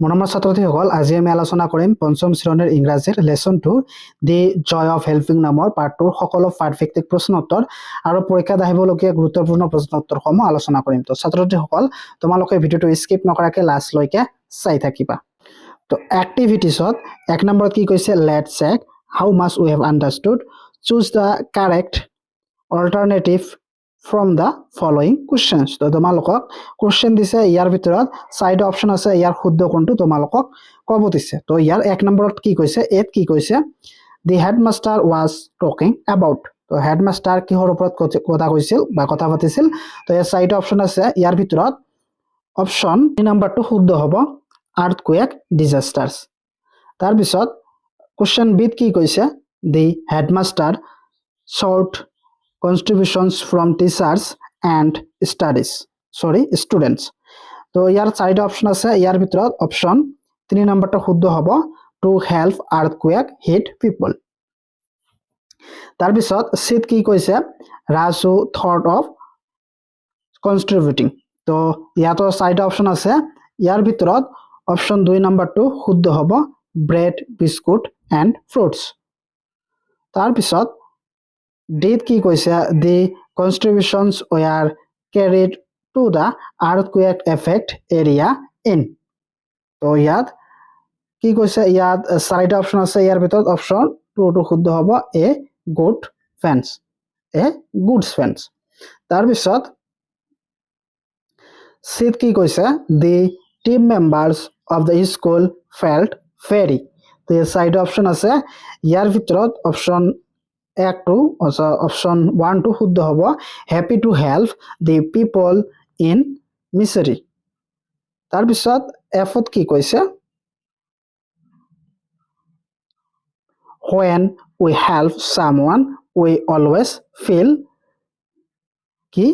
মৰমৰ ছাত্ৰছাত্ৰীসকল আজি আমি আলোচনা কৰিম পঞ্চম শ্ৰেণীৰ ইংৰাজীৰ lesson 2 the joy of helping নামৰ পাৰ্ট 2 সকলো পাৰফেক্ট প্ৰশ্ন উত্তৰ আৰু পৰীক্ষাত আহিবলগীয়া গুৰুত্বপূৰ্ণ প্ৰশ্ন উত্তৰসমূহ আলোচনা কৰিম। তো ছাত্ৰছাত্ৰীসকল তোমালোকে ভিডিঅটো স্কিপ নকৰাকৈ লাষ্ট লৈকে চাই থাকিবা। তো এক্টিভিটিছত এক নম্বৰত কি কৈছে let's check how much we have understood choose the correct alternative from the following questions. তো তোমালোকক কোশ্চেন দিছে, ইয়াৰ ভিতৰত চাৰিটা অপচন আছে, ইয়াৰ শুদ্ধ কোনটো তোমালোকক ক'ব দিছে। তো ইয়াৰ এক নম্বৰত কি কৈছে, এত কি কৈছে দি হেডমাষ্টাৰ ৱাজ টকিং এবাউট। তো হেডমাষ্টাৰ কিহৰ ওপৰত কথা কৈছিল বা কথা পাতিছিল। তো ইয়াৰ চাৰিটা অপচন আছে, ইয়াৰ ভিতৰত অপচন নম্বৰটো শুদ্ধ হ'ব আৰ্থকুৱেক ডিজাষ্টাৰ্ছ। তাৰপিছত কোশ্চেন বিত কি কৈছে দি headmaster short contributions from teachers and students. তো ইয়াৰ চাৰিটা অপচন আছে, ইয়াৰ ভিতৰত অপচন 3 নম্বৰটো শুদ্ধ হ'ব টু হেল্প আৰ্থকুৱেক হিট পিপল। তাৰপিছত সিত কি কৈছে ৰাজু থট অফ কনট্ৰিবিউটিং। তো ইয়াতো চাৰিটা অপচন আছে, ইয়াৰ ভিতৰত অপচন 2 নম্বৰটো শুদ্ধ হ'ব ব্ৰেড বিস্কুট এণ্ড ফ্ৰুটছ। তাৰপিছত ডিত কি কৈছে the contributions were carried to the earthquake affected area in. তো ইয়াত কি কৈছে, ইয়াত চাৰিটা অপচন আছে, ইয়াৰ ভিতৰত অপচন 2টো শুদ্ধ হ'ব এ গুডছ ফেন্স। তাৰপিছত সিত কি কৈছে the team members of the school felt very. তো এই চাৰিটা অপচন আছে, ইয়াৰ ভিতৰত অপচন অপচন 1টো শুদ্ধ হ'ব happy to help the people in misery. তাৰপিছত এফত কি কৈছে when we help someone we always feel কি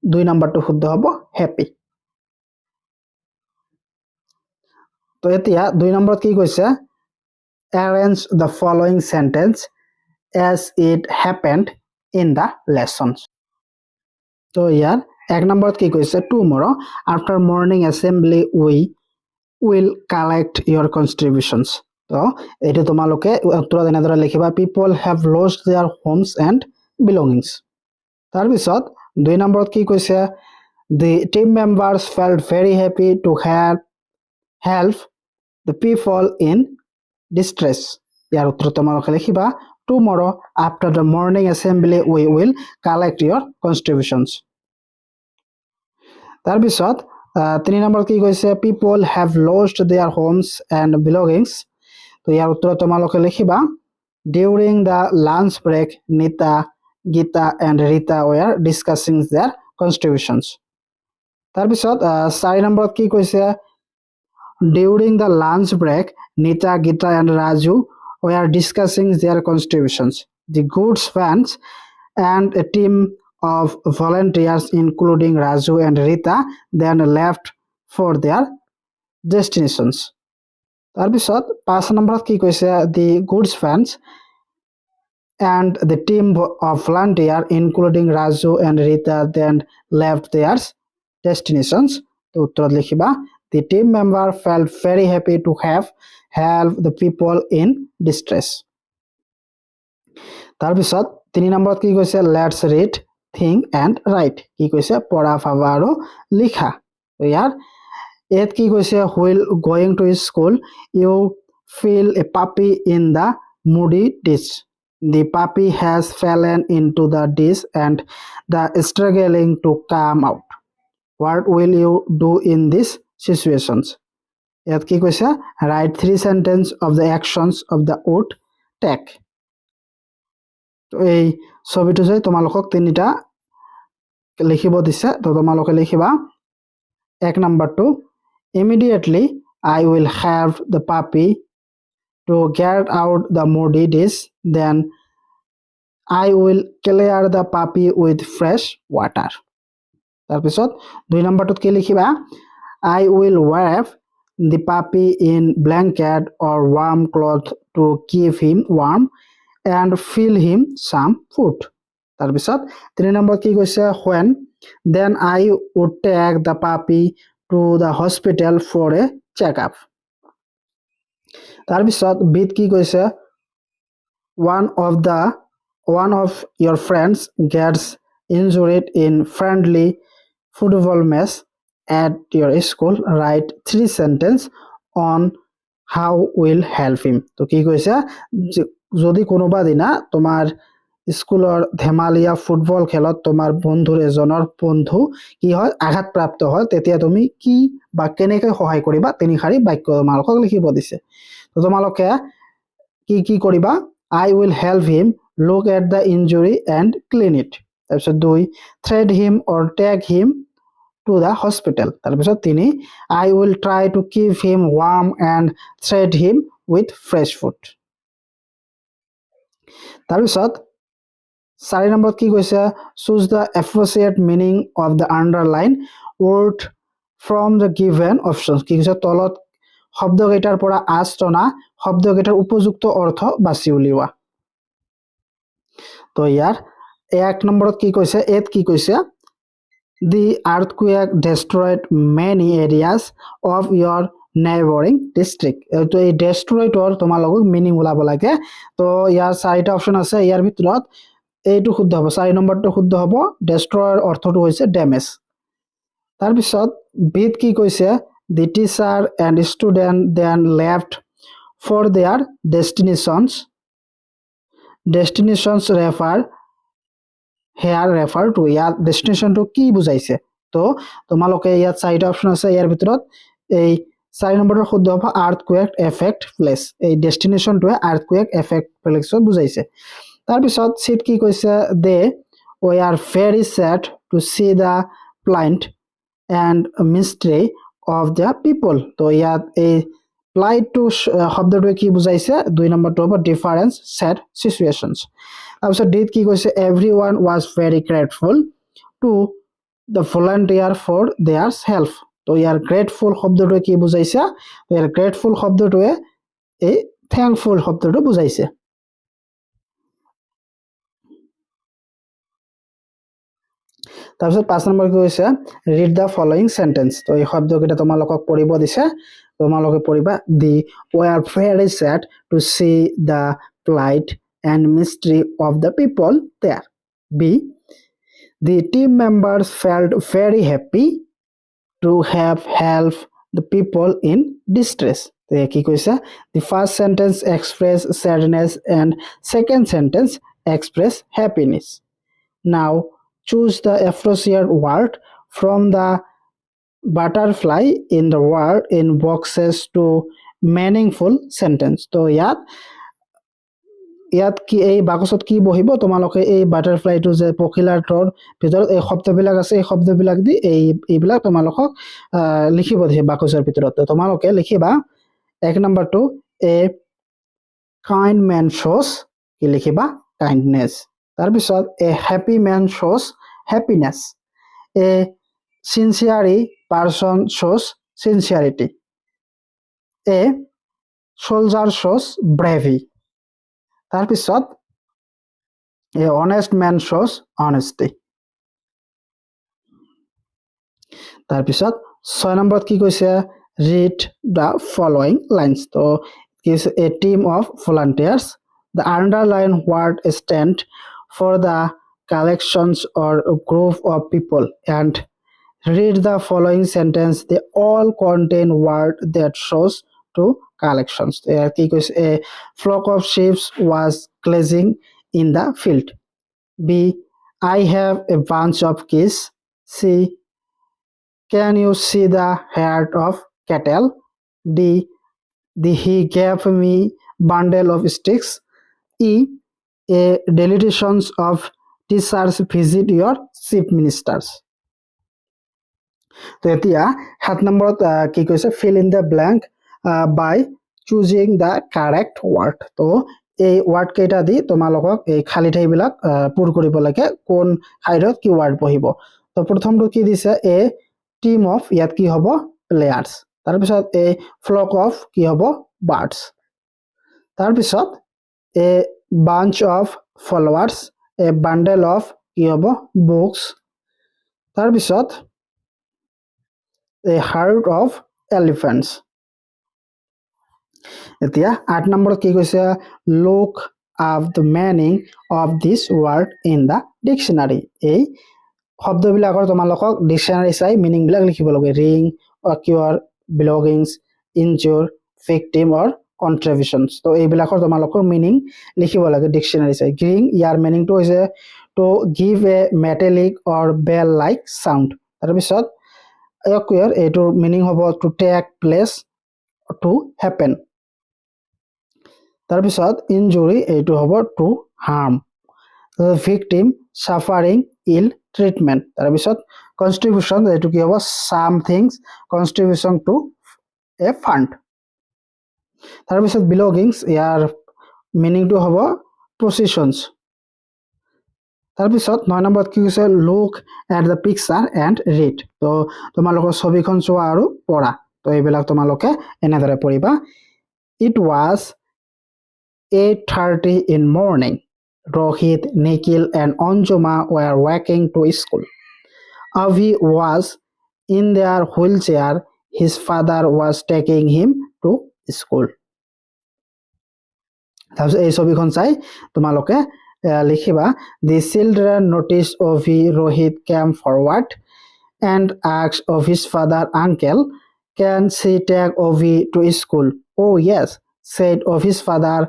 2 নম্বৰটো শুদ্ধ হ'ব হ্যাপি। তো এতিয়া 2 নম্বৰত কি কৈছে arrange the following sentence as it happened in the lessons. তো ইয়াৰ এক নম্বৰত কি কৈছে tomorrow after morning assembly we will collect your contributions. তো এইটো তোমালোকে উত্তৰত এনেদৰে লিখিবা people have lost their homes and belongings. তাৰপিছত 2 নম্বৰত কি কৈছে the team members felt very happy to help the people in distress. ইয়াৰ উত্তৰ তোমালোকে লিখিবা tomorrow after the morning assembly we will collect your contributions. তাৰপিছত 3 নম্বৰত কি কৈছে people have lost their homes and belongings. তো ইয়াৰ উত্তৰ তোমালোকে লিখিবা during the lunch break Nita, Gita and Rita were discussing their contributions. তাৰপিছত 4 নম্বৰত কি কৈছে during the lunch break Nita, Gita and Raju were discussing their contributions. The goods vans and a team of volunteers including Raju and Rita then left for their destinations. তাৰপিছত 5 নম্বৰত কি কৈছে the goods vans and the team of volunteers including Raju and Rita then left their destinations. তো উত্তৰত লিখিবা the team member felt very happy to have helped the people in distress. তাৰপিছত 3 নম্বৰত কি কৈছে let's read think and write. কি কৈছে পঢ়া ভাবা আৰু লিখা। তো ইয়াৰ এত কি কৈছে while going to school you feel a puppy in the muddy ditch. The puppy has fallen into the ditch and the struggling to come out. What will you do in these situations? ইয়াত কি কৈছে write 3 sentences of the actions of the would take. তো এই ছবিটো যে তোমালোকক তিনিটা লিখিব দিছে, তো তোমালোকে লিখিবা এক নম্বৰটো immediately I will help the puppy to get out the muddy ditch, then I will clear the puppy with fresh water. তাৰপিছত 2 নম্বৰটোত কি লিখিবা I will wrap the puppy in blanket or warm cloth to keep him warm and feed him some food. তাৰপিছত 3 নম্বৰত কি কৈছে when then I would take the puppy to the hospital for a checkup. তাৰপিছত বিত কি কৈছে one of your friends gets injured in friendly football match at your school. Write 3 sentences on how will help him. তো কি কৈছে যদি কোনোবা দিনা তোমাৰ স্কুলৰ ধেমালিয়া ফুটবল খেলত তোমাৰ বন্ধুৰ এজনৰ বন্ধু কি হয় আঘাতপ্ৰাপ্ত হয় তেতিয়া তুমি কি বা কেনেকৈ সহায় কৰিবা তিনি শাৰী বাক্য তোমালোকক লিখিব দিছে তো তোমালোকে কি কি কৰিবা I will help him look at the injury and clean it. তাৰপিছত 2 thread him or take him to the hospital. তাৰপিছত 3 I will try to keep him warm and thread him with fresh food. তাৰপিছত 4 নম্বৰত কি কৈছে choose the appropriate meaning of the underline word from the given options. কি কৈছে তলত শব্দকেইটাৰ পৰা আস্তনা শব্দকেইটাৰ উপযুক্ত অৰ্থ বাছি উলিওৱা তো ইয়াৰ 1 নম্বৰত কি কৈছে এত কি কৈছে the earthquake destroyed many areas of your neighboring district. তো এই destroyed তোমালোকক মিনিং ওলাব লাগে তো ইয়াৰ চাৰিটা অপচন আছে ইয়াৰ ভিতৰত এইটো শুদ্ধ হ'ব 4 নম্বৰটো শুদ্ধ হ'ব destroyer অৰ্থটো হৈছে ড্যামেজ তাৰপিছত বিত কি কৈছে the teacher and student then left for their destinations refer to ইয়াত ডেষ্টিনেশনটো কি বুজাইছে তো তোমালোকে ইয়াত চাৰিটা অপচন আছে ইয়াৰ ভিতৰত এই 4 নম্বৰৰ শুদ্ধ হ'ব আৰ্থকুৱেক এফেক্ট প্লেস এই ডেষ্টিনেশনটোৱে আৰ্থকুৱেক এফেক্ট প্লেসত বুজাইছে তাৰপিছত সিট কি কৈছে দে we are very sad to see the plight and mystery of the people তো ইয়াত এই plight to শব্দটোৱে কি বুজাইছে 2 নম্বৰটো হ'ব ডিফাৰেন্স sad situations তাৰপিছত ডিত কি কৈছে everyone was very grateful to the volunteer for their help তো ইয়াৰ grateful শব্দটোৱে কি বুজাইছে ইয়াৰ grateful শব্দটোৱে এই thankful শব্দটো বুজাইছে তাৰপিছত 5 নম্বৰ কি কৈছে read the following sentence তো এই শব্দকেইটা তোমালোকক পঢ়িব দিছে তোমালোকে পঢ়িবা the we are very sad to see the plight and mystery of the people there. B. The team members felt very happy to have helped the people in distress. কি কৈছে the first sentence express sadness and second sentence express happiness. Now choose the appropriate word from the butterfly in the word in boxes to meaningful sentence. তো ইয়াত কি এই বাকচত কি বহিব তোমালোকে এই বাটাৰফ্লাইটো যে পখিলাটোৰ ভিতৰত এই শব্দবিলাক আছে এই শব্দবিলাক দি এইবিলাক তোমালোকক লিখিব দিছে বাকচৰ ভিতৰত তোমালোকে লিখিবা 1 নম্বৰটো এ কাইণ্ড ম্যান শোস কি লিখিবা কাইন্ডনেস তাৰপিছত a happy man shows happiness a sincere person shows sincerity a soldier shows bravery তাৰপিছত a honest man shows honesty তাৰপিছত 6 নম্বৰত কি কৈছে read the following lines তো is a team of volunteers the underline word stand for the collections or group of people and read the following sentence they all contain word that shows to collections কি কৈছে a flock of sheep was grazing in the field. B. I have a bunch of geese. C. Can you see the herd of cattle? D. He gave me bundle of sticks. E. A delegations of teachers visit your chief ministers. তো এতিয়া 7 নম্বৰত কি কৈছে fill in the blank by choosing the correct word. তো এই word কেইটা দি তোমালোকক এই খালি ঠাইবিলাক পূৰ কৰিব লাগে কোন ঠাইত কি ওয়াৰ্ড বহিব তো প্ৰথমটো কি দিছে এ টিম অফ ইয়াত কি হ'ব প্লেয়াৰ্স তাৰপিছত এ ফ্লক অফ কি হ'ব বাৰ্ডস তাৰপিছত a bunch of flowers a bundle of কি হ'ব বুকস তাৰপিছত a herd of elephants এতিয়া 8 নম্বৰত কি কৈছে look up the meaning of this word in the dictionary এই শব্দবিলাকৰ তোমালোকক ডিকশনাৰী চাই মিনিং বিলাক লিখিব লাগে ring occur belongings injure victim or contributions তো এইবিলাকৰ তোমালোকৰ মিনিং লিখিব লাগে ডিকশনাৰী চাই ring ইয়াৰ মিনিংটো হৈছে to give a metallic or bell like sound তাৰ পিছত occur এইটোৰ মিনিং হ'ব to take place to happen তাৰ পিছত injury এইটো হ'ব to harm victim suffering ill treatment তাৰ পিছত contribution এইটো কি হ'ব some things contribution to a fund তাৰ পিছত belongings ইয়াৰ মিনিংটো হ'ব possessions তাৰ পিছত 9 নম্বৰত কি কৈছে look at the picture and read তো তোমালোকৰ ছবিখন চোৱা আৰু পঢ়া তো এইবিলাক তোমালোকে এনেদৰে পঢ়িবা it was 8:30 in morning Rohit, Nikhil and Anjuma were walking to school. Avi was in their wheelchair. His father was taking him to school. তাৰপিছত এই ছবিখন চাই তোমালোকে লিখিবা the children noticed Avi Rohit came forward and asked of his father uncle can she take Avi to school oh yes said of his father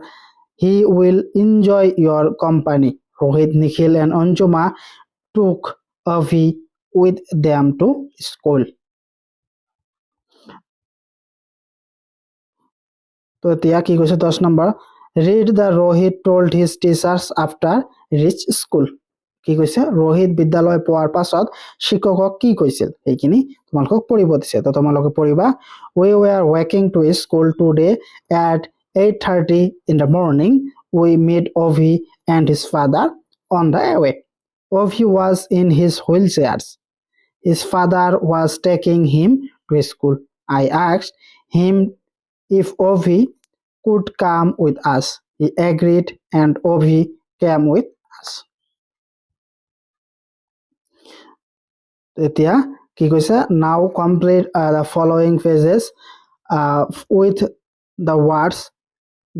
he will enjoy your company Rohit Nikhil and Anjuma took Avi with them to school তো এতিয়া কি কৈছে 10 number read the Rohit told his teachers after reach school কি কৈছে Rohit বিদ্যালয় পোৱাৰ পাছত শিক্ষকক কি কৈছিল এইখিনি তোমালোকক পঢ়িব দিছে তো তোমালোকে পঢ়িবা we were walking to school today at 8:30 in the morning we met Avi and his father on the way Avi was in his wheelchairs his father was taking him to school I asked him if Avi could come with us. He agreed and Avi came with us. এতিয়া কি কৈছে now complete the following phrases with the words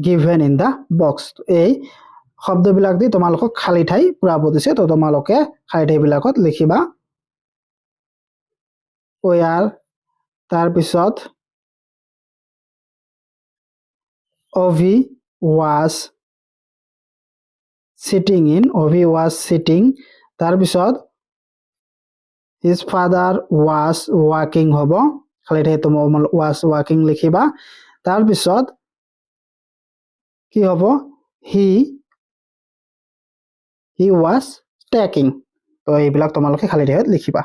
given in the box এই শব্দবিলাক দি তোমালোকক খালি ঠাই পুৰাব দিছে তো তোমালোকে খালি ঠাইবিলাকত লিখিবা where তাৰ পিছত Avi was sitting তাৰ পিছত his father was walking হ'ব খালি ঠাই তোমাৰ was walking লিখিবা তাৰ পিছত কি হ'ব he was taking তো এইবিলাক তোমালোকে খালি ঠাইত লিখিবা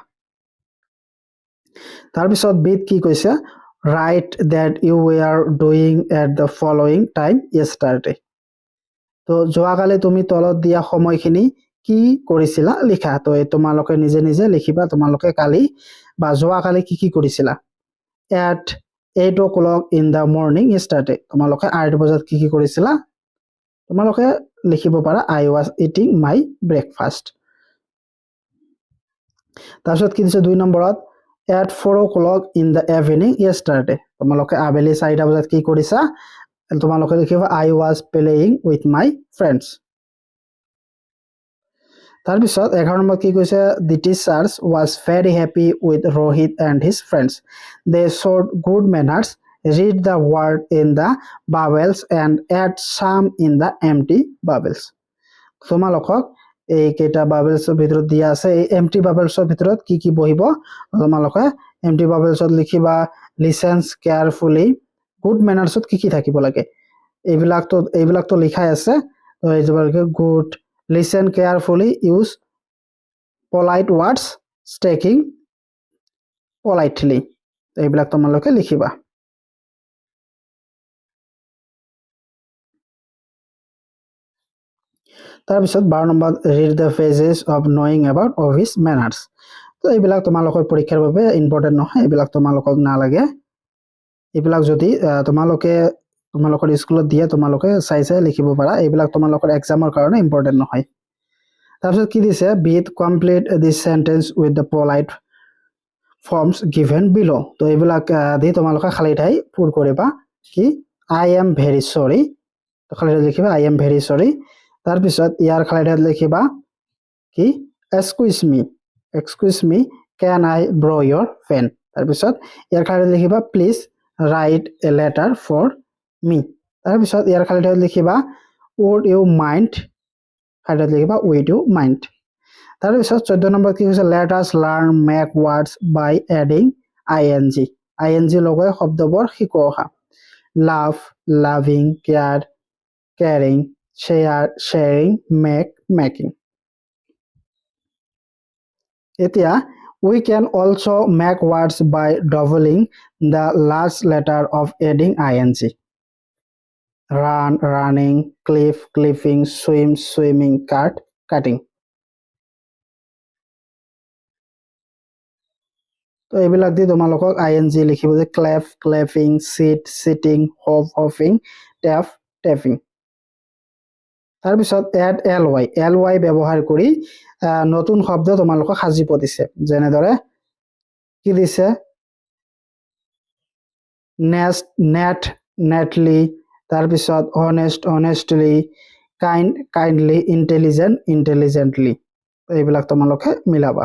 তাৰ পিছত বিত কি কৈছে write that you were doing at the following time yesterday তো যোৱাকালি তুমি তলত দিয়া সময়খিনি কি কৰিছিলা লিখা তো তোমালোকে নিজে নিজে লিখিবা তোমালোকে কালি বা যোৱাকালি কি কৰিছিলা at 8 o'clock in the morning yesterday তোমালোকে 8 বজাত কি কৰিছিলা তোমালোকে লিখিব পাৰা I was eating my breakfast তাৰপিছত কি দিছে 2 নম্বৰত at 4 o'clock in the evening yesterday তোমালোকে আবেলি 4টা বজাত কি কৰিছা তোমালোকে লিখিবা I was playing with my friends তাৰ পিছত 11 নম্বৰ কি কৈছে the teachers was very happy with Rohit and his friends they showed good manners read the word in the bubbles and add some in the empty bubbles তোমালোকক এই কেটা বাবলছৰ ভিতৰত দিয়া আছে এই এমটি বাবলছৰ ভিতৰত কি বহিব তোমালোকে এমটি বাবলছত লিখিবা লিসেন্স কেয়ারফুলি গুড ম্যানার্সত কি থাকিব লাগে এইবিলাক তো লিখাই আছে তো এইবিলাকে good listen carefully use polite words speaking politely এইবিলাক তোমালোকে লিখিবা তাৰ পিছত 12 number read the phases of knowing about office manners তো এইবিলাক তোমালোকৰ পৰীক্ষাৰ বাবে ইম্পৰ্টেন্ট নহয় এইবিলাক তোমালোকক নালাগে এইবিলাক যদি তোমালোকৰ স্কুলত দিয়ে তোমালোকে চাই লিখিব পাৰা এইবিলাক তোমালোকৰ এক্সামৰ কাৰণে ইম্পৰ্টেন্ট নহয় তাৰ পিছত কি দিছে beat complete this sentence with the polite forms given below তো এইবিলাক দি তোমালোকে খালি ঠাই পূৰ কৰিবা কি আই এম ভেৰি চৰি খালি ঠাইত লিখিবা আই এম ভেৰি চৰি তাৰপিছত ইয়াৰ খালি ঠাইত লিখিবা কি এক্সকিউজ মি কেন আই ব্ৰ ইয়ৰ পেন তাৰপিছত ইয়াৰ খালি ঠাইত লিখিবা please write a letter for me তাৰপিছত ইয়াৰ খালি ঠাইত লিখিবা উড ইউ মাইণ্ড খালি ঠাইত লিখিবা উইড ইউ মাইণ্ড তাৰপিছত 14 নম্বৰ কি হৈছে let us learn make words by adding ING লগাই শব্দবোৰ শিকো অহা love loving care caring share sharing making এতিয়া we can also make words by doubling the last letter of adding ing run running cliff cliffing swim swimming cut cutting তো এইবিলাক দি তোমালোকক ING লিখিব যে clap clapping sit sitting hop hopping tap tapping তাৰপিছত add L Y ব্যৱহাৰ কৰি নতুন শব্দ তোমালোকক সাজিব দিছে যেনেদৰে কি দিছে নেস্ট নেট নেটলি তাৰপিছত honest honestly kind kindly intelligent intelligently এইবিলাক তোমালোকে মিলাবা